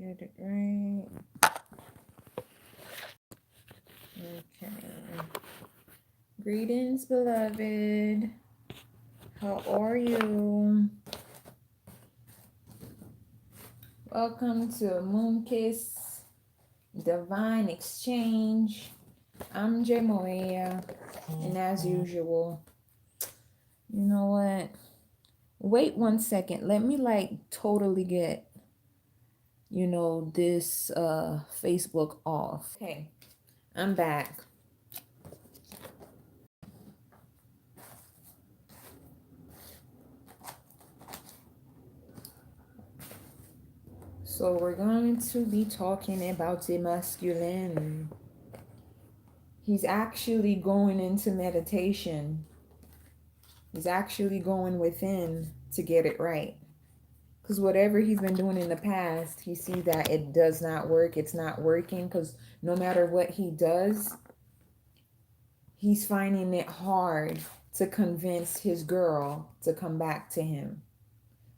Get it right. Okay. Greetings, beloved. How are you? Welcome to Moon Kiss Divine Exchange. I'm Jamoya, and as usual, you know what? Wait 1 second. Let me totally get, this Facebook off. Okay, I'm back. So we're going to be talking about the masculine. He's actually going into meditation. He's actually going within to get it right. Because whatever he's been doing in the past, he sees that it does not work. It's not working because no matter what he does, he's finding it hard to convince his girl to come back to him.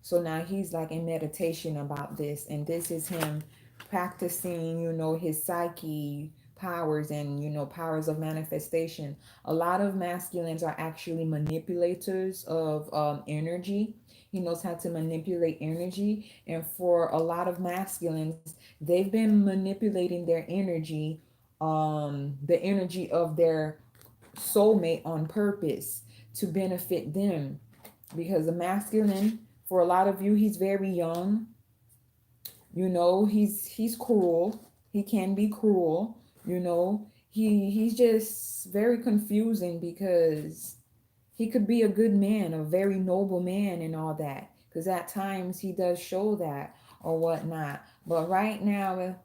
So now he's like in meditation about this, and this is him practicing, his psyche powers and, powers of manifestation. A lot of masculines are actually manipulators of energy. He knows how to manipulate energy. And for a lot of masculines, they've been manipulating their energy, the energy of their soulmate on purpose to benefit them, because the masculine, for a lot of you, he's very young. He's cruel. He can be cruel. He's just very confusing because he could be a good man, a very noble man, and all that. Because at times he does show that or whatnot. But right now,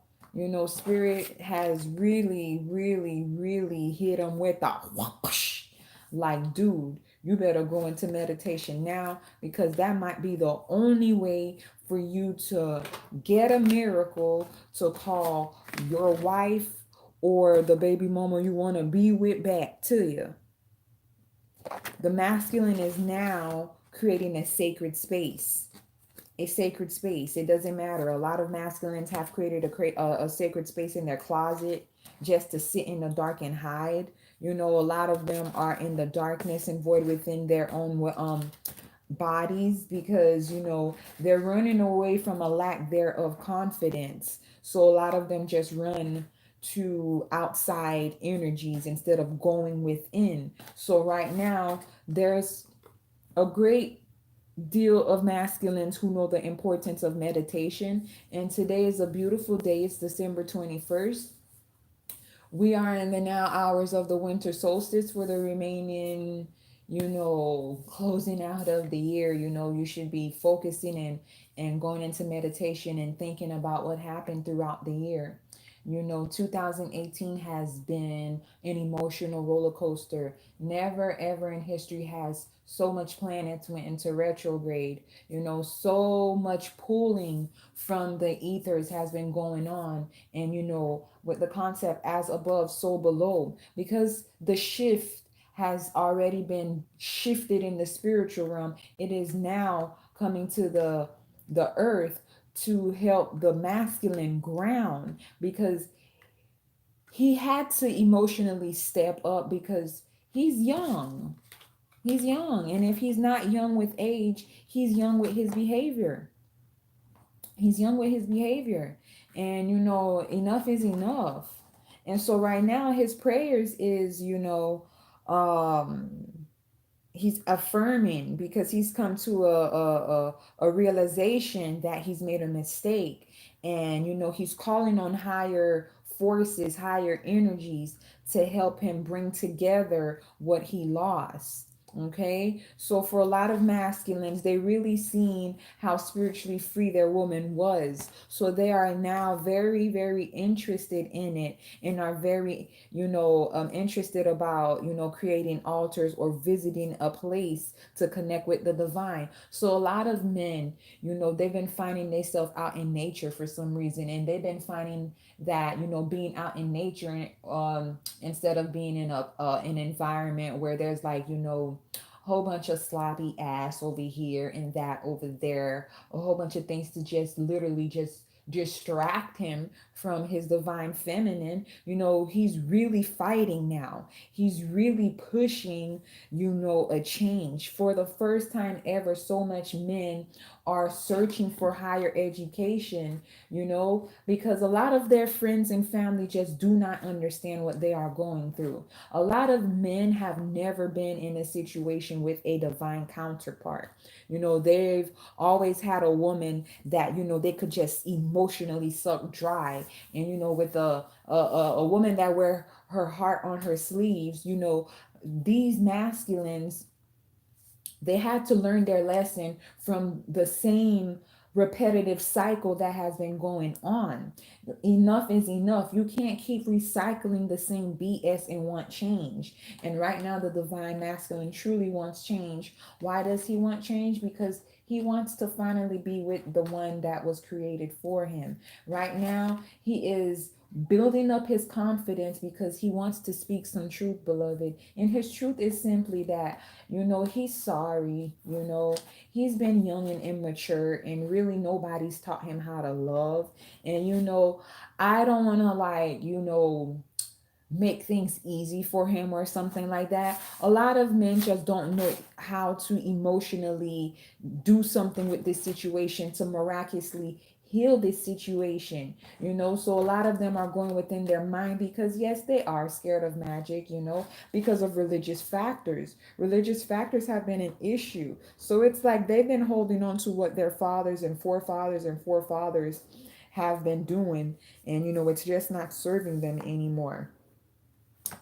Spirit has really, really, really hit him with a whoosh. Like, dude, you better go into meditation now, because that might be the only way for you to get a miracle to call your wife or the baby mama you want to be with back to you. The masculine is now creating a sacred space. A sacred space. It doesn't matter. A lot of masculines have created a sacred space in their closet just to sit in the dark and hide. A lot of them are in the darkness and void within their own bodies, because they're running away from a lack there of confidence. So a lot of them just run to outside energies instead of going within. So right now there's a great deal of masculines who know the importance of meditation, and today is a beautiful day. It's December 21st. We are in the now hours of the winter solstice for the remaining, closing out of the year. You should be focusing and going into meditation and thinking about what happened throughout the year. 2018 has been an emotional roller coaster. Never ever in history has so much planets went into retrograde. So much pulling from the ethers has been going on. And, with the concept as above, so below, because the shift has already been shifted in the spiritual realm. It is now coming to the earth to help the masculine ground, because he had to emotionally step up because he's young. He's young. And if he's not young with age, he's young with his behavior. He's young with his behavior. And, enough is enough. And so right now his prayers is, um, he's affirming, because he's come to a realization that he's made a mistake. And he's calling on higher forces, higher energies to help him bring together what he lost. Okay, so for a lot of masculines, they really seen how spiritually free their woman was, so they are now very, very interested in it, and are very, interested about, creating altars or visiting a place to connect with the divine. So a lot of men, they've been finding themselves out in nature for some reason, and they've been finding that, being out in nature, instead of being in an environment where there's like, whole bunch of sloppy ass over here and that over there, a whole bunch of things to just literally just distract him from his divine feminine. He's really fighting now. He's really pushing, a change. For the first time ever, so much men are searching for higher education, because a lot of their friends and family just do not understand what they are going through. A lot of men have never been in a situation with a divine counterpart. They've always had a woman that, they could just emotionally suck dry. And, with a woman that wear her heart on her sleeves, these masculines, they had to learn their lesson from the same repetitive cycle that has been going on. Enough is enough. You can't keep recycling the same BS and want change. And right now, the divine masculine truly wants change. Why does he want change? Because he wants to finally be with the one that was created for him. Right now, he is building up his confidence because he wants to speak some truth, beloved. And his truth is simply that, he's sorry. He's been young and immature, and really nobody's taught him how to love. And, I don't want to, like, make things easy for him or something like that. A lot of men just don't know how to emotionally do something with this situation to miraculously heal this situation. So a lot of them are going within their mind because yes, they are scared of magic, because of religious factors have been an issue. So it's like they've been holding on to what their fathers and forefathers have been doing, and it's just not serving them anymore.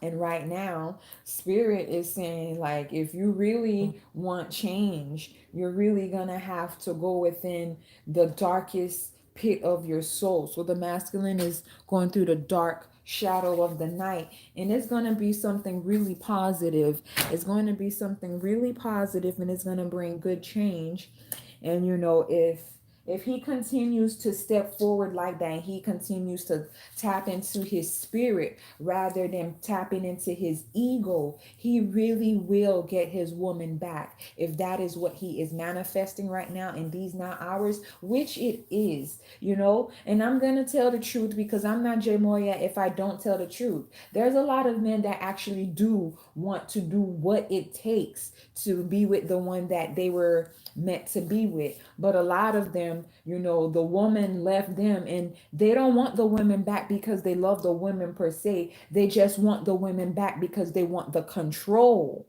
And right now, Spirit is saying, like, if you really want change, you're really going to have to go within the darkest pit of your soul. So the masculine is going through the dark shadow of the night, and it's going to be something really positive. It's going to be something really positive, and it's going to bring good change. And if he continues to step forward like that, he continues to tap into his spirit rather than tapping into his ego, he really will get his woman back. If that is what he is manifesting right now in these now hours, which it is, and I'm going to tell the truth because I'm not Jay Moya if I don't tell the truth. There's a lot of men that actually do want to do what it takes to be with the one that they were meant to be with. But a lot of them, the woman left them, and they don't want the women back because they love the women per se. They just want the women back because they want the control.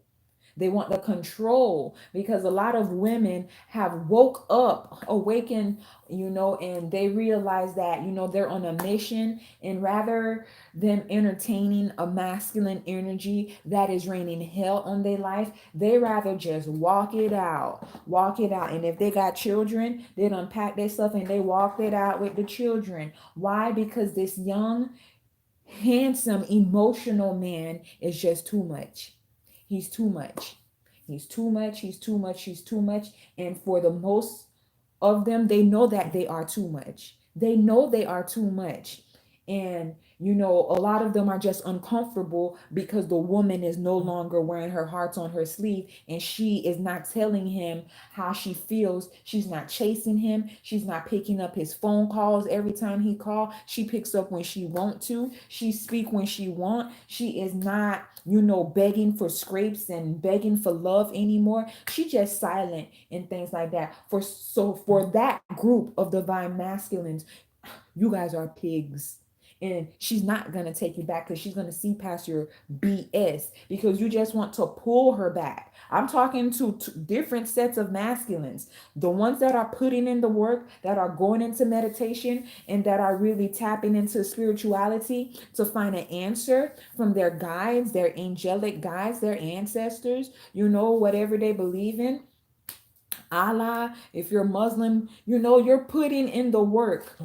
They want the control because a lot of women have woke up, awakened, and they realize that, they're on a mission, and rather than entertaining a masculine energy that is raining hell on their life, they rather just walk it out. And if they got children, they unpack their stuff and they walk it out with the children. Why? Because this young, handsome, emotional man is just too much. He's too much. He's too much. He's too much. He's too much. And for the most of them, they know that they are too much. They know they are too much. And, a lot of them are just uncomfortable because the woman is no longer wearing her hearts on her sleeve, and she is not telling him how she feels. She's not chasing him. She's not picking up his phone calls every time he calls. She picks up when she want to. She speak when she want. She is not, begging for scrapes and begging for love anymore. She just silent and things like that. For that group of divine masculines, you guys are pigs. And she's not going to take you back because she's going to see past your BS because you just want to pull her back. I'm talking to different sets of masculines. The ones that are putting in the work, that are going into meditation, and that are really tapping into spirituality to find an answer from their guides, their angelic guides, their ancestors, whatever they believe in. Allah, if you're Muslim, you're putting in the work,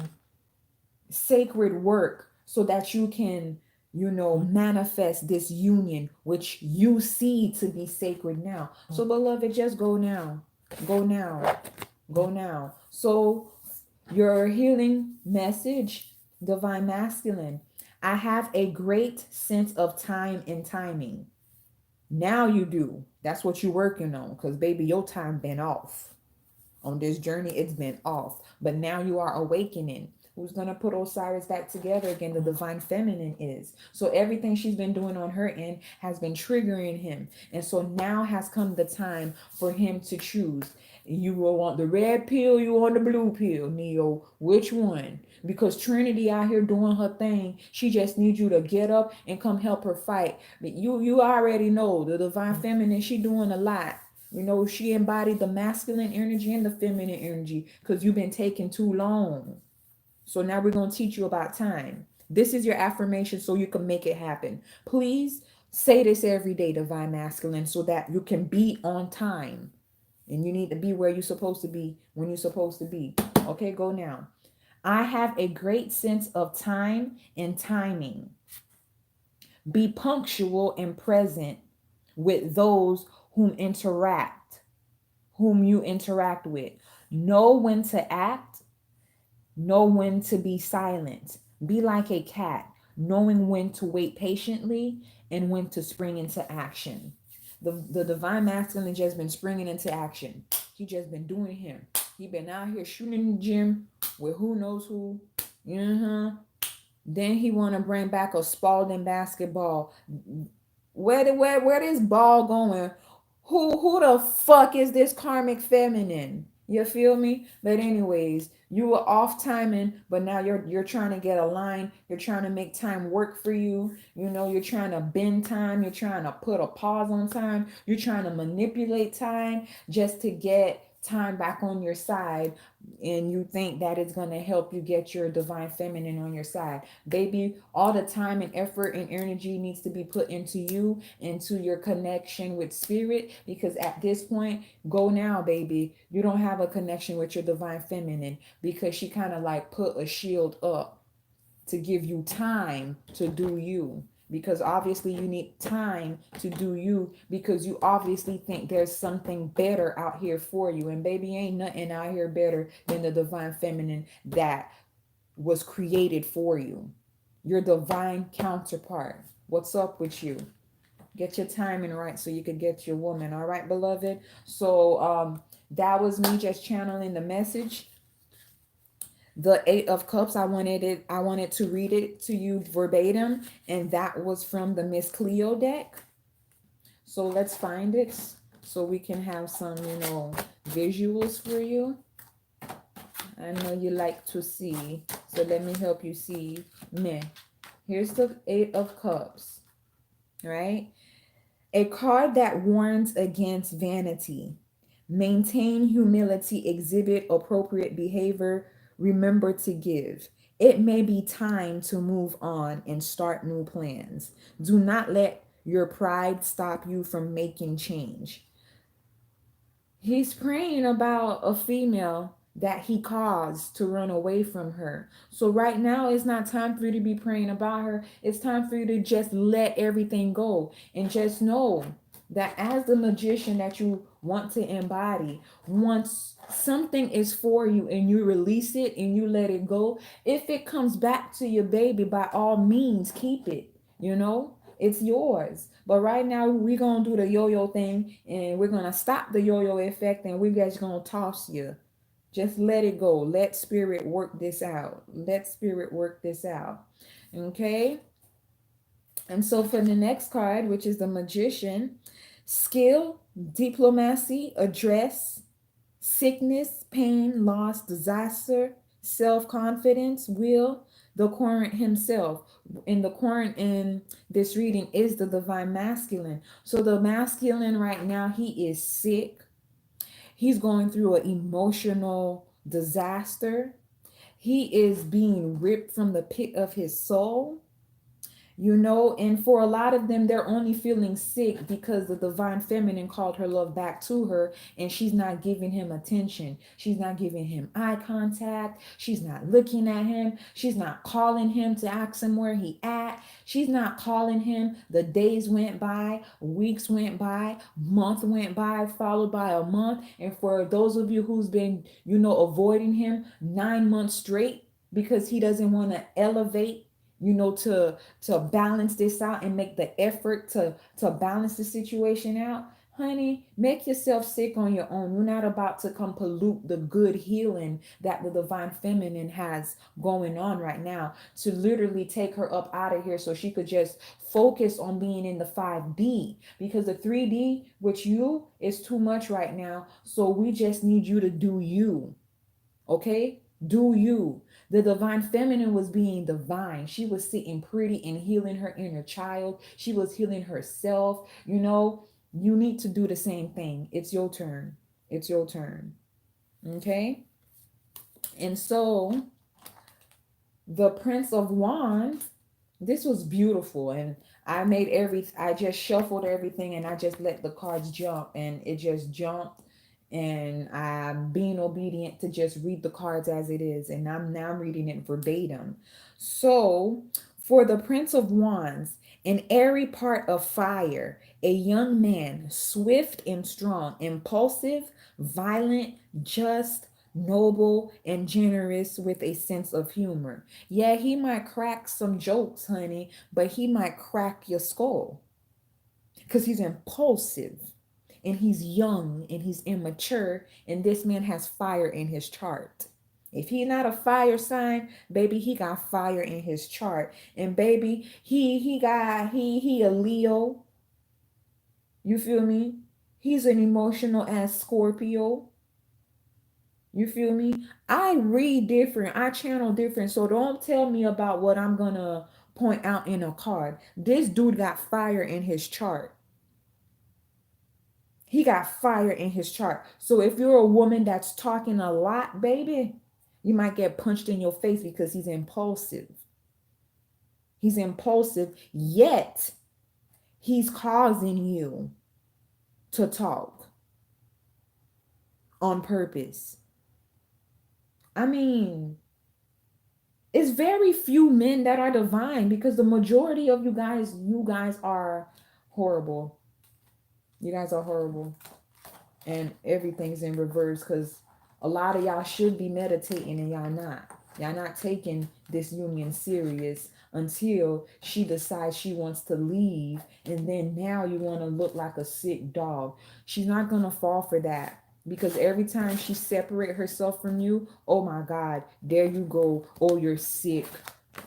sacred work, so that you can, manifest this union which you see to be sacred now. So beloved, just go now. Go now. Go now. So your healing message, divine masculine: I have a great sense of time and timing. Now you do. That's what you're working on, because baby, your time been off. On this journey, it's been off. But now you are awakening. who's going to put Osiris back together again. The divine feminine is. So everything she's been doing on her end has been triggering him. And so now has come the time for him to choose. You will want the red pill, you want the blue pill, Neo. Which one? Because Trinity out here doing her thing. She just needs you to get up and come help her fight. But you already know the divine feminine, she doing a lot. You know, she embodied the masculine energy and the feminine energy because you've been taking too long. So now we're going to teach you about time. This is your affirmation so you can make it happen. Please say this every day, divine masculine, so that you can be on time. And you need to be where you're supposed to be when you're supposed to be. Okay, go now. I have a great sense of time and timing. Be punctual and present with those whom you interact with. Know when to act, know when to be silent. Be like a cat, knowing when to wait patiently and when to spring into action. The divine masculine just been springing into action. He just been doing him. He been out here shooting in the gym with who knows who. Then he want to bring back a Spalding basketball. Where this ball going? Who the fuck is this karmic feminine? You feel me? But anyways, you were off timing, but now you're trying to get aligned. You're trying to make time work for you. You know, you're trying to bend time. You're trying to put a pause on time. You're trying to manipulate time just to get time back on your side, and you think that it's going to help you get your divine feminine on your side. Baby, all the time and effort and energy needs to be put into you, into your connection with spirit, because at this point, go now, baby, you don't have a connection with your divine feminine because she kind of like put a shield up to give you time to do you, because obviously you need time to do you, because you obviously think there's something better out here for you. And baby, ain't nothing out here better than the divine feminine that was created for you, your divine counterpart. What's up with you? Get your timing right so you could get your woman. All right, beloved. So that was me just channeling the message. The Eight of Cups, I wanted to read it to you verbatim, and that was from the Miss Cleo deck. So let's find it so we can have some, visuals for you. I know you like to see, so let me help you see. Meh. Here's the Eight of Cups, right? A card that warns against vanity. Maintain humility, exhibit appropriate behavior, remember to give. It may be time to move on and start new plans. Do not let your pride stop you from making change. He's praying about a female that he caused to run away from her. So right now, it's not time for you to be praying about her. It's time for you to just let everything go and just know that as the magician that you want to embody, once something is for you and you release it and you let it go, if it comes back to your baby, by all means, keep it. It's yours. But right now, we're going to do the yo-yo thing, and we're going to stop the yo-yo effect, and we're just going to toss you. Just let it go. Let spirit work this out. Let spirit work this out. Okay? And so for the next card, which is the Magician, skill, diplomacy, address, sickness, pain, loss, disaster, self-confidence, will, the Querent himself. In the Querent in this reading is the divine masculine. So the masculine right now, he is sick. He's going through an emotional disaster. He is being ripped from the pit of his soul. And for a lot of them, they're only feeling sick because the divine feminine called her love back to her, and she's not giving him attention. She's not giving him eye contact. She's not looking at him. She's not calling him to ask him where he at. She's not calling him. The days went by, weeks went by, month went by, followed by a month. And for those of you who's been, avoiding him 9 months straight because he doesn't want to elevate, to balance this out and make the effort to balance the situation out. Honey, make yourself sick on your own. You're not about to come pollute the good healing that the divine feminine has going on right now, to literally take her up out of here so she could just focus on being in the 5D, because the 3D with you is too much right now. So we just need you to do you. Okay? Do you. The divine feminine was being divine. She was sitting pretty and healing her inner child. She was healing herself. You know, you need to do the same thing. It's your turn. It's your turn. Okay? And so the Prince of Wands, this was beautiful. And I just shuffled everything and I just let the cards jump and it just jumped, and I'm being obedient to just read the cards as it is, and I'm now reading it verbatim. So for the Prince of Wands, an airy part of fire, a young man, swift and strong, impulsive, violent, just, noble, and generous with a sense of humor. Yeah, he might crack some jokes, honey, but he might crack your skull because he's impulsive and he's young and he's immature, and this man has fire in his chart. If he's not a fire sign, baby, he got fire in his chart. And baby, he a Leo. You feel me? He's an emotional ass Scorpio. You feel me? I read different. I channel different. So don't tell me about what I'm gonna point out in a card. This dude got fire in his chart. He got fire in his chart. So if you're a woman that's talking a lot, baby, you might get punched in your face because he's impulsive. He's impulsive, yet he's causing you to talk on purpose. I mean, it's very few men that are divine, because the majority of you guys are horrible. You guys are horrible. And everything's in reverse, because a lot of y'all should be meditating and y'all not. Y'all not taking this union serious until she decides she wants to leave, and then now you want to look like a sick dog. She's not gonna fall for that, because every time she separate herself from you, oh my God, there you go. Oh, you're sick.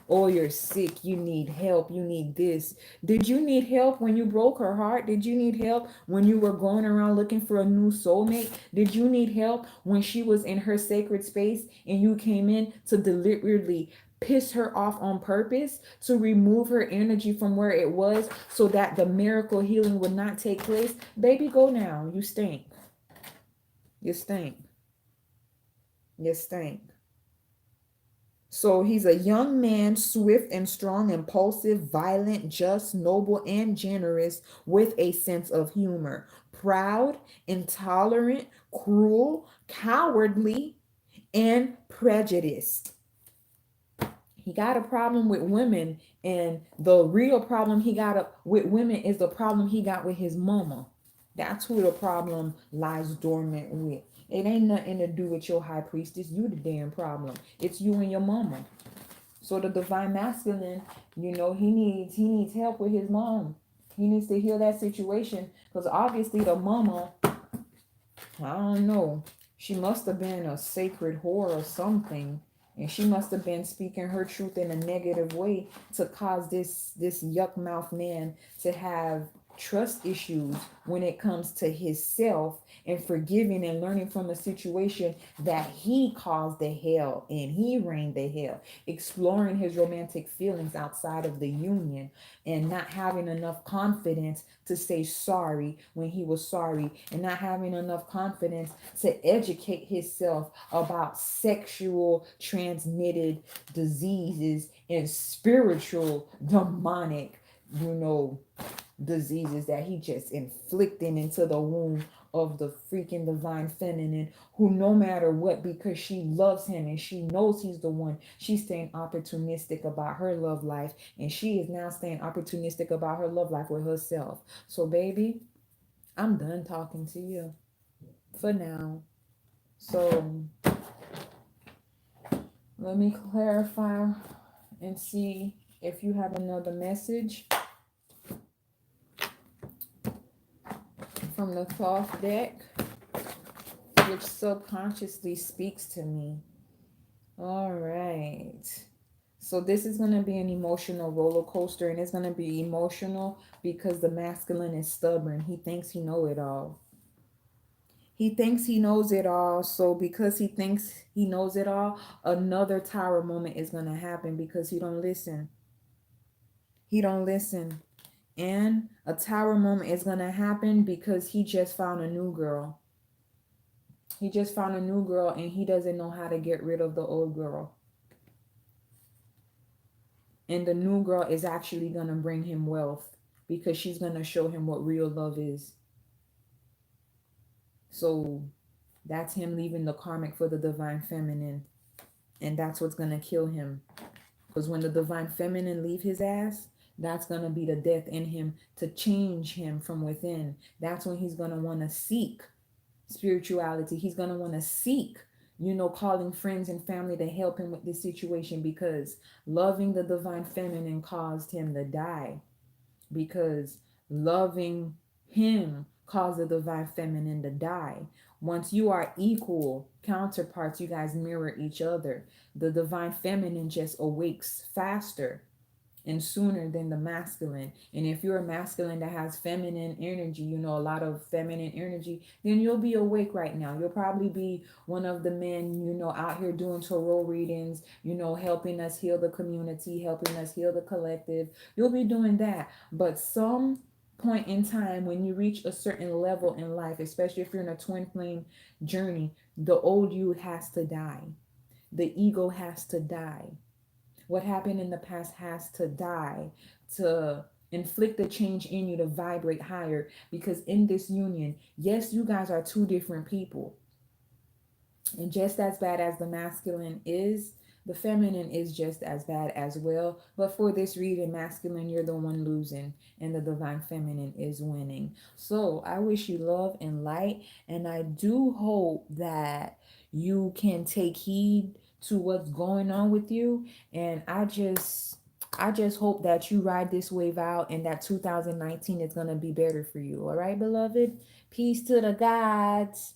Oh, you're sick. You need help. You need this. Did you need help when you broke her heart? Did you need help when you were going around looking for a new soulmate? Did you need help when she was in her sacred space and you came in to deliberately piss her off on purpose, to remove her energy from where it was so that the miracle healing would not take place? Baby, go now. You stink. You stink. You stink. So he's a young man, swift and strong, impulsive, violent, just, noble, and generous with a sense of humor. Proud, intolerant, cruel, cowardly, and prejudiced. He got a problem with women, and the real problem he got with women is the problem he got with his mama. That's who the problem lies dormant with. It ain't nothing to do with your high priestess. You the damn problem. It's you and your mama. So the divine masculine, he needs help with his mom. He needs to heal that situation, because obviously the mama, I don't know, she must have been a sacred whore or something, and she must have been speaking her truth in a negative way to cause this yuck mouth man to have trust issues when it comes to his self, and forgiving and learning from a situation that he caused the hell and he reigned the hell, exploring his romantic feelings outside of the union, and not having enough confidence to say sorry when he was sorry, and not having enough confidence to educate himself about sexual transmitted diseases and spiritual demonic, diseases that he just inflicting into the womb of the freaking divine feminine, who no matter what, because she loves him and she knows he's the one, she's staying opportunistic about her love life, and she is now staying opportunistic about her love life with herself. So baby, I'm done talking to you for now. So let me clarify and see if you have another message. from the cloth deck, which subconsciously speaks to me. All right. So this is going to be an emotional roller coaster, and it's going to be emotional because the masculine is stubborn. He thinks he know it all. He thinks he knows it all. So because he thinks he knows it all, another tower moment is going to happen because he don't listen. He don't listen. And a tower moment is going to happen because he just found a new girl. He just found a new girl and he doesn't know how to get rid of the old girl. And the new girl is actually going to bring him wealth because she's going to show him what real love is. So that's him leaving the karmic for the divine feminine. And that's what's going to kill him. Because when the divine feminine leave his ass, that's going to be the death in him to change him from within. That's when he's going to want to seek spirituality. He's going to want to seek, calling friends and family to help him with this situation because loving the divine feminine caused him to die. Because loving him caused the divine feminine to die. Once you are equal counterparts, you guys mirror each other. The divine feminine just awakes faster and sooner than the masculine. And if you're a masculine that has feminine energy, a lot of feminine energy, then you'll be awake right now. You'll probably be one of the men, out here doing tarot readings, helping us heal the community, helping us heal the collective. You'll be doing that. But some point in time when you reach a certain level in life, especially if you're in a twin flame journey, the old you has to die. The ego has to die. What happened in the past has to die to inflict a change in you to vibrate higher. Because in this union, yes, you guys are two different people. And just as bad as the masculine is, the feminine is just as bad as well. But for this reading, masculine, you're the one losing, and the divine feminine is winning. So I wish you love and light, and I do hope that you can take heed to what's going on with you. And I just hope that you ride this wave out and that 2019 is going to be better for you. All right, beloved? Peace to the gods.